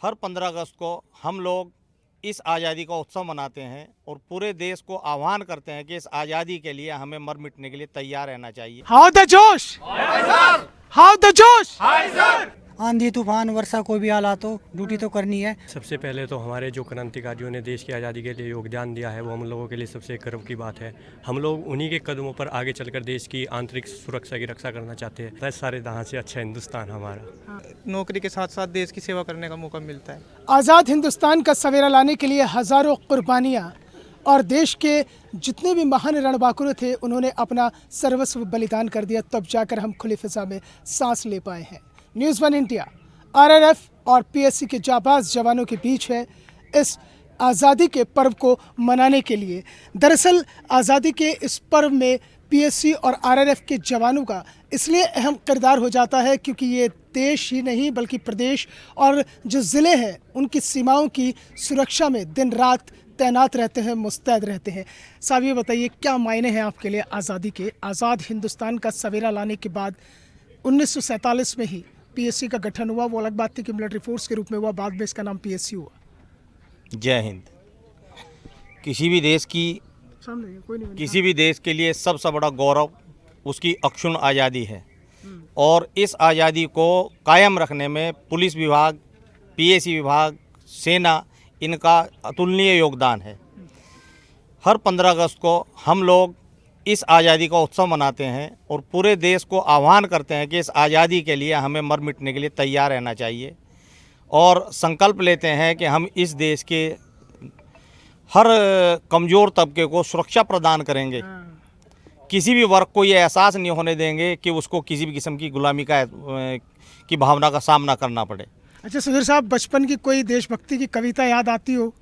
हर 15 अगस्त को हम लोग इस आज़ादी का उत्सव मनाते हैं और पूरे देश को आह्वान करते हैं कि इस आज़ादी के लिए हमें मर मिटने के लिए तैयार रहना चाहिए। हाउ द जोश, हाउ द जोश। आंधी तूफान वर्षा कोई भी हालात हो, ड्यूटी तो करनी है। सबसे पहले तो हमारे जो क्रांतिकारियों ने देश की आज़ादी के लिए योगदान दिया है वो हम लोगों के लिए सबसे गर्व की बात है। हम लोग उन्हीं के कदमों पर आगे चलकर देश की आंतरिक सुरक्षा की रक्षा करना चाहते हैं। बस सारे जहाँ से अच्छा हिंदुस्तान हमारा। नौकरी के साथ साथ देश की सेवा करने का मौका मिलता है। आज़ाद हिंदुस्तान का सवेरा लाने के लिए हजारों कुर्बानियाँ और देश के जितने भी महान रणबांकुर थे उन्होंने अपना सर्वस्व बलिदान कर दिया, तब जाकर हम खुली फिजा में सांस ले पाए हैं। न्यूज़ 1 इंडिया आरआरएफ और पीएससी के जाबाज जवानों के बीच है इस आज़ादी के पर्व को मनाने के लिए। दरअसल आज़ादी के इस पर्व में पीएससी और आरआरएफ के जवानों का इसलिए अहम किरदार हो जाता है क्योंकि ये देश ही नहीं बल्कि प्रदेश और जो ज़िले हैं उनकी सीमाओं की सुरक्षा में दिन रात तैनात रहते हैं, मुस्तैद रहते हैं। साहब ये बताइए क्या मायने हैं आपके लिए आज़ादी के? आज़ाद हिंदुस्तान का सवेरा लाने के बाद 1947 में ही पीएससी का गठन हुआ। वो अलग बात थी कि मिलिट्री फोर्स के रूप में हुआ, बाद में इसका नाम पीएससी हुआ। जय हिंद। किसी भी देश के लिए सबसे बड़ा गौरव उसकी अक्षुण्ण आज़ादी है और इस आज़ादी को कायम रखने में पुलिस विभाग, पीएससी विभाग, सेना, इनका अतुलनीय योगदान है। हर 15 अगस्त को हम लोग इस आज़ादी का उत्सव मनाते हैं और पूरे देश को आह्वान करते हैं कि इस आज़ादी के लिए हमें मर मिटने के लिए तैयार रहना चाहिए और संकल्प लेते हैं कि हम इस देश के हर कमज़ोर तबके को सुरक्षा प्रदान करेंगे। किसी भी वर्ग को ये एहसास नहीं होने देंगे कि उसको किसी भी किस्म की गुलामी की भावना का सामना करना पड़े। अच्छा सुधीर साहब, बचपन की कोई देशभक्ति की कविता याद आती हो?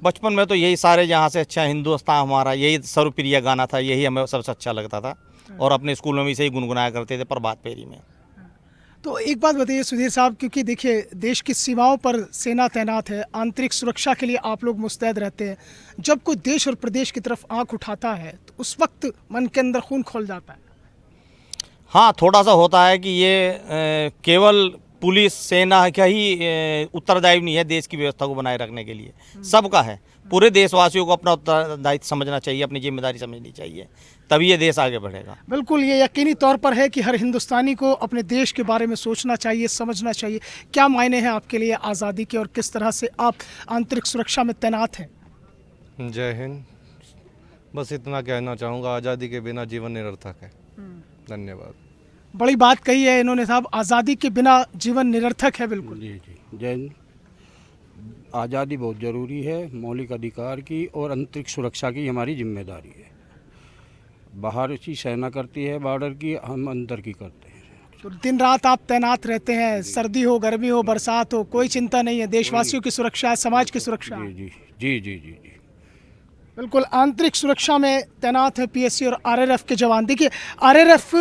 बचपन में तो यही सारे जहाँ से अच्छा हिंदुस्तान हमारा, यही सर्वप्रिय गाना था, यही हमें सबसे अच्छा लगता था और अपने स्कूल में भी इसे ही गुनगुनाया करते थे प्रभात फेरी में। तो एक बात बताइए सुधीर साहब, क्योंकि देखिए देश की सीमाओं पर सेना तैनात है, आंतरिक सुरक्षा के लिए आप लोग मुस्तैद रहते हैं। जब कोई देश और प्रदेश की तरफ आंख उठाता है तो उस वक्त मन के अंदर खून खौल जाता है। हाँ, थोड़ा सा होता है कि ये केवल पुलिस सेना का ही उत्तरदायित्व नहीं है देश की व्यवस्था को बनाए रखने के लिए, सबका है। पूरे देशवासियों को अपना उत्तरदायित्व समझना चाहिए, अपनी जिम्मेदारी समझनी चाहिए, तभी ये देश आगे बढ़ेगा। बिल्कुल, ये यकीनी तौर पर है कि हर हिंदुस्तानी को अपने देश के बारे में सोचना चाहिए, समझना चाहिए। क्या मायने हैं आपके लिए आज़ादी के और किस तरह से आप आंतरिक सुरक्षा में तैनात हैं? जय हिंद। बस इतना कहना चाहूँगा, आज़ादी के बिना जीवन निरर्थक है। धन्यवाद। बड़ी बात कही है इन्होंने साहब, आज़ादी के बिना जीवन निरर्थक है। बिल्कुल जी जी, जय हिंद। आज़ादी बहुत ज़रूरी है, मौलिक अधिकार की और आंतरिक सुरक्षा की हमारी जिम्मेदारी है। बाहर की सेना करती है बॉर्डर की, हम अंदर की करते हैं। तो दिन रात आप तैनात रहते हैं, सर्दी हो, गर्मी हो, बरसात हो, कोई चिंता नहीं है। देशवासियों की सुरक्षा है, समाज की सुरक्षा है। जी जी जी जी जी जी बिल्कुल, आंतरिक सुरक्षा में तैनात है पीएससी और आरआरएफ के जवान। देखिए आरआरएफ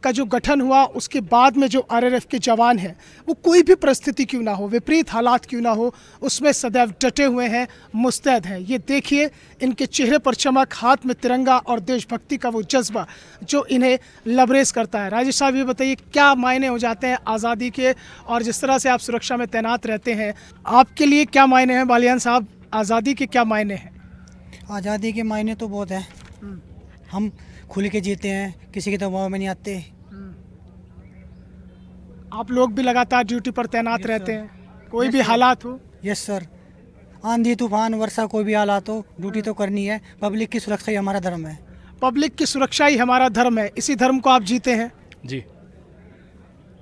का जो गठन हुआ उसके बाद में जो आरआरएफ के जवान हैं वो कोई भी परिस्थिति क्यों ना हो, विपरीत हालात क्यों ना हो, उसमें सदैव डटे हुए हैं, मुस्तैद हैं। ये देखिए इनके चेहरे पर चमक, हाथ में तिरंगा और देशभक्ति का वो जज्बा जो इन्हें लबरेज करता है। राजेश साहब ये बताइए क्या मायने हो जाते हैं आज़ादी के, और जिस तरह से आप सुरक्षा में तैनात रहते हैं आपके लिए क्या मायने हैं? बालियान साहब, आज़ादी के क्या मायने हैं? आज़ादी के मायने तो बहुत हैं। हम खुल के जीते हैं, किसी के दबाव में नहीं आते। आप लोग भी लगातार ड्यूटी पर तैनात रहते हैं, कोई भी हालात हो? यस सर, आंधी तूफान वर्षा कोई भी हालात हो, ड्यूटी तो करनी है। पब्लिक की सुरक्षा ही हमारा धर्म है। पब्लिक की सुरक्षा ही हमारा धर्म है, इसी धर्म को आप जीते हैं। जी।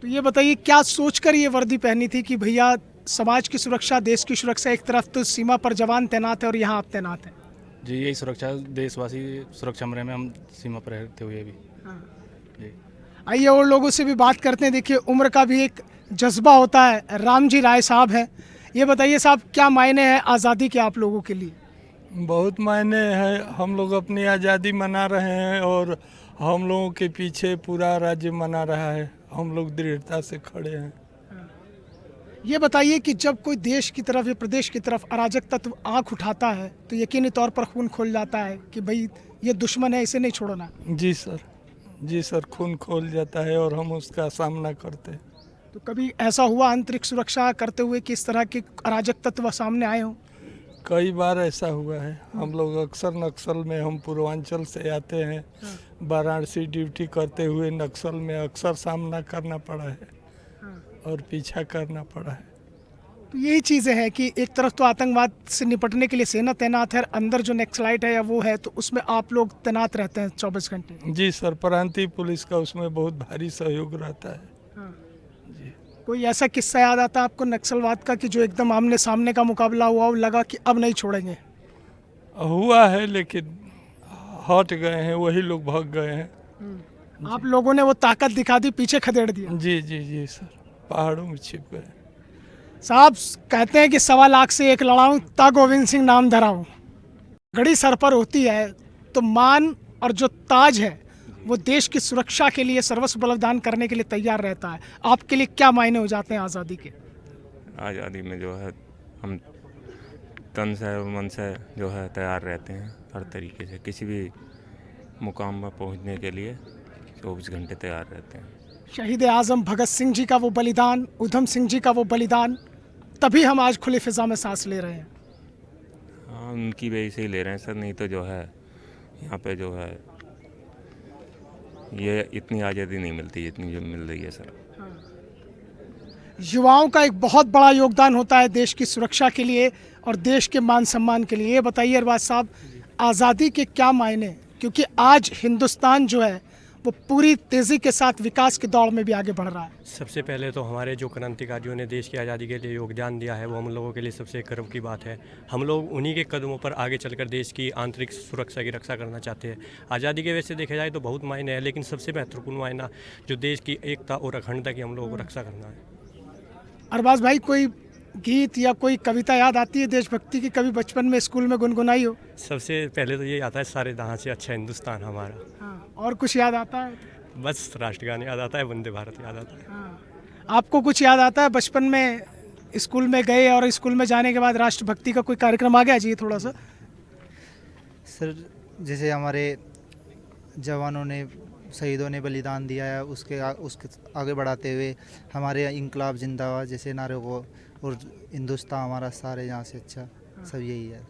तो ये बताइए क्या सोचकर ये वर्दी पहनी थी कि भैया समाज की सुरक्षा, देश की सुरक्षा, एक तरफ तो सीमा पर जवान तैनात है और यहाँ आप तैनात हैं? जी, यही सुरक्षा, देशवासी सुरक्षा में हम सीमा पर रहते हुए भी। जी। आइए और लोगों से भी बात करते हैं। देखिए उम्र का भी एक जज्बा होता है। राम जी राय साहब हैं, ये बताइए साहब क्या मायने हैं आज़ादी के आप लोगों के लिए? बहुत मायने हैं। हम लोग अपनी आज़ादी मना रहे हैं और हम लोगों के पीछे पूरा राज्य मना रहा है। हम लोग दृढ़ता से खड़े हैं। ये बताइए कि जब कोई देश की तरफ या प्रदेश की तरफ अराजक तत्व आंख उठाता है तो यकीनी तौर पर खून खोल जाता है कि भाई ये दुश्मन है, इसे नहीं छोड़ना। जी सर, जी सर, खून खोल जाता है और हम उसका सामना करते हैं। तो कभी ऐसा हुआ आंतरिक सुरक्षा करते हुए कि इस तरह के अराजक तत्व सामने आए हों? कई बार ऐसा हुआ है। हम लोग अक्सर नक्सल में, हम पूर्वांचल से आते हैं, वाराणसी ड्यूटी करते हुए नक्सल में अक्सर सामना करना पड़ा है और पीछा करना पड़ा है। तो यही चीज़ें हैं कि एक तरफ तो आतंकवाद से निपटने के लिए सेना तैनात है, और अंदर जो नक्सलाइट है या वो है, तो उसमें आप लोग तैनात रहते हैं 24 घंटे। जी सर, प्रांतीय पुलिस का उसमें बहुत भारी सहयोग रहता है। कोई ऐसा किस्सा याद आता है आपको नक्सलवाद का कि जो एकदम आमने सामने का मुकाबला हुआ और लगा कि अब नहीं छोड़ेंगे? हुआ है, लेकिन हट गए हैं, वही लोग भाग गए हैं। आप लोगों ने वो ताकत दिखा दी, पीछे खदेड़ दिया। जी जी जी सर, पहाड़ों में छिप गए। साहब कहते हैं कि 1.25 लाख से एक लड़ाऊं ता गोविंद सिंह नाम धराऊं। घड़ी सर पर होती है तो मान और जो ताज है वो देश की सुरक्षा के लिए सर्वस्व बलिदान करने के लिए तैयार रहता है। आपके लिए क्या मायने हो जाते हैं आज़ादी के? आज़ादी में जो है हम तन से और मन से जो है तैयार रहते हैं, हर तरीके से किसी भी मुकाम पर पहुंचने के लिए 24 घंटे तैयार रहते हैं। शहीद आज़म भगत सिंह जी का वो बलिदान, उधम सिंह जी का वो बलिदान, तभी हम आज खुली फिजा में सांस ले रहे हैं। हाँ, उनकी वजह से ही ले रहे हैं सर, नहीं तो जो है यहाँ पे जो है ये इतनी आज़ादी नहीं मिलती जितनी जो मिल रही है सर। युवाओं का एक बहुत बड़ा योगदान होता है देश की सुरक्षा के लिए और देश के मान सम्मान के लिए। ये बताइए अरबाज साहब, आज़ादी के क्या मायने, क्योंकि आज हिंदुस्तान जो है वो पूरी तेज़ी के साथ विकास की दौड़ में भी आगे बढ़ रहा है। सबसे पहले तो हमारे जो क्रांतिकारियों ने देश की आज़ादी के लिए योगदान दिया है वो हम लोगों के लिए सबसे गर्व की बात है। हम लोग उन्हीं के कदमों पर आगे चलकर देश की आंतरिक सुरक्षा की रक्षा करना चाहते हैं। आज़ादी के वैसे देखा जाए तो बहुत मायने हैं, लेकिन सबसे महत्वपूर्ण मायना जो देश की एकता और अखंडता की हम लोगों को रक्षा करना है। अरबाज भाई, कोई गीत या कोई कविता याद आती है देशभक्ति की, कभी बचपन में स्कूल में गुनगुनाई हो? सबसे पहले तो ये आता है सारे जहाँ से अच्छा हिंदुस्तान हमारा। हाँ, और कुछ याद आता है? बस राष्ट्रगान याद आता है, वंदे भारत याद आता है। हाँ। आपको कुछ याद आता है बचपन में स्कूल में गए और स्कूल में जाने के बाद राष्ट्रभक्ति का कोई कार्यक्रम आ गया जी थोड़ा सा? सर जैसे हमारे जवानों ने, शहीदों ने बलिदान दिया है, उसके आगे बढ़ाते हुए हमारे इंकलाब जिंदाबाद जैसे नारों को, और हिंदुस्तान हमारा सारे यहाँ से अच्छा, सब यही है।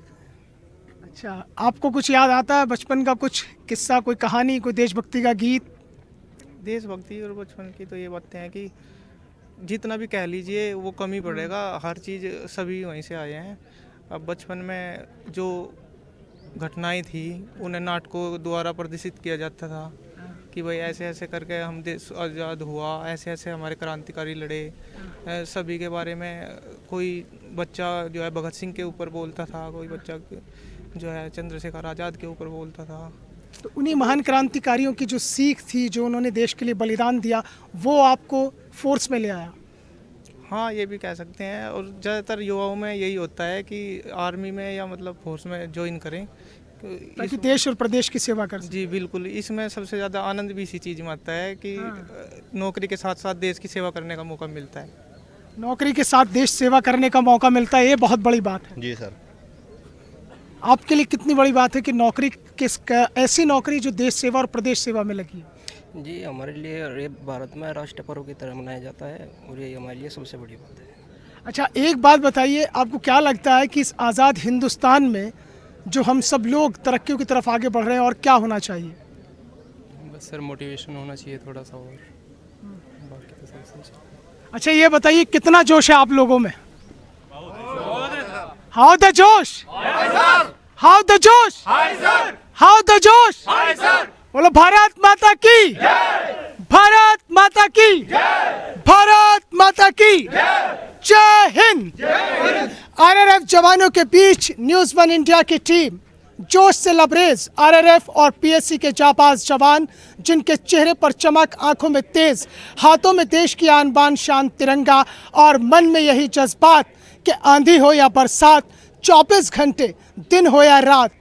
अच्छा, आपको कुछ याद आता है बचपन का, कुछ किस्सा, कोई कहानी, कोई देशभक्ति का गीत? देशभक्ति और बचपन की तो ये बातें हैं कि जितना भी कह लीजिए वो कम ही पड़ेगा, हर चीज़ सभी वहीं से आए हैं। अब बचपन में जो घटनाएं थी उन्हें नाटकों द्वारा प्रदर्शित किया जाता था कि भाई ऐसे ऐसे करके हम देश आज़ाद हुआ, ऐसे ऐसे हमारे क्रांतिकारी लड़े। सभी के बारे में कोई बच्चा जो है भगत सिंह के ऊपर बोलता था, कोई बच्चा जो है चंद्रशेखर आज़ाद के ऊपर बोलता था। तो उन्हीं महान क्रांतिकारियों की जो सीख थी, जो उन्होंने देश के लिए बलिदान दिया, वो आपको फोर्स में ले आया? हाँ, ये भी कह सकते हैं। और ज़्यादातर युवाओं में यही होता है कि आर्मी में या मतलब फोर्स में ज्वाइन करें ताकि देश और प्रदेश की सेवा कर। जी बिल्कुल, इसमें सबसे ज़्यादा आनंद भी इसी चीज़ में आता है कि नौकरी के साथ साथ देश की सेवा करने का मौका मिलता है। नौकरी के साथ देश सेवा करने का मौका मिलता है, ये बहुत बड़ी बात है। जी सर। आपके लिए कितनी बड़ी बात है कि नौकरी ऐसी नौकरी जो देश सेवा और प्रदेश सेवा में लगी है? जी, हमारे लिए ये भारत में राष्ट्र पर्व की तरह मनाया जाता है और ये हमारे लिए सबसे बड़ी बात है। अच्छा, एक बात बताइए, आपको क्या लगता है कि इस आज़ाद हिंदुस्तान में जो हम सब लोग तरक्कियों की तरफ आगे बढ़ रहे हैं, और क्या होना चाहिए? बस सर मोटिवेशन होना चाहिए थोड़ा सा, और बाकी तो सब सही। अच्छा, ये बताइए कितना जोश है आप लोगों में? हाउ द जोश, हाउ द जोश, हाउ द जोश। बोलो भारत माता की, भारत माता की, भारत माता की जय हिंद। आरआरएफ जवानों के बीच न्यूज़ 1 इंडिया की टीम जोश से लबरेज। आरआरएफ और पीएसी के जाबाज जवान, जिनके चेहरे पर चमक, आंखों में तेज, हाथों में देश की आन बान शान तिरंगा और मन में यही जज्बात कि आंधी हो या बरसात, 24 घंटे दिन हो या रात,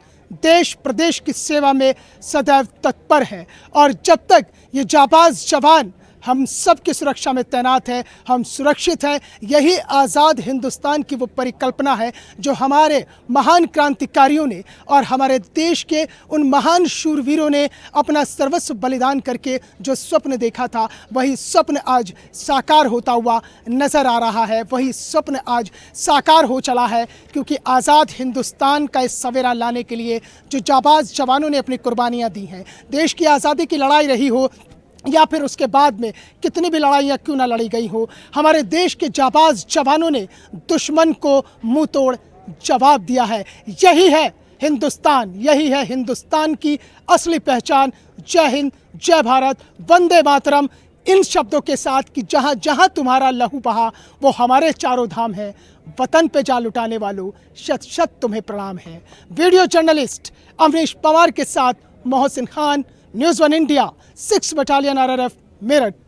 देश प्रदेश की सेवा में सदैव तत्पर है। और जब तक ये जाबाज जवान हम सब की सुरक्षा में तैनात हैं, हम सुरक्षित हैं। यही आज़ाद हिंदुस्तान की वो परिकल्पना है जो हमारे महान क्रांतिकारियों ने और हमारे देश के उन महान शूरवीरों ने अपना सर्वस्व बलिदान करके जो स्वप्न देखा था, वही स्वप्न आज साकार होता हुआ नज़र आ रहा है। वही स्वप्न आज साकार हो चला है, क्योंकि आज़ाद हिंदुस्तान का इस सवेरा लाने के लिए जो जाबाज जवानों ने अपनी कुर्बानियाँ दी हैं, देश की आज़ादी की लड़ाई रही हो या फिर उसके बाद में कितनी भी लड़ाइयाँ क्यों ना लड़ी गई हो, हमारे देश के जाबाज जवानों ने दुश्मन को मुंह तोड़ जवाब दिया है। यही है हिंदुस्तान, यही है हिंदुस्तान की असली पहचान। जय हिंद, जय भारत, वंदे मातरम, इन शब्दों के साथ कि जहाँ जहाँ तुम्हारा लहू बहा वो हमारे चारों धाम है। वतन पे जान लुटाने वालों, शत शत तुम्हें प्रणाम है। वीडियो जर्नलिस्ट अमरीश पवार के साथ Mohsin Khan, news 1 India, 6 battalion RRF, Meerut.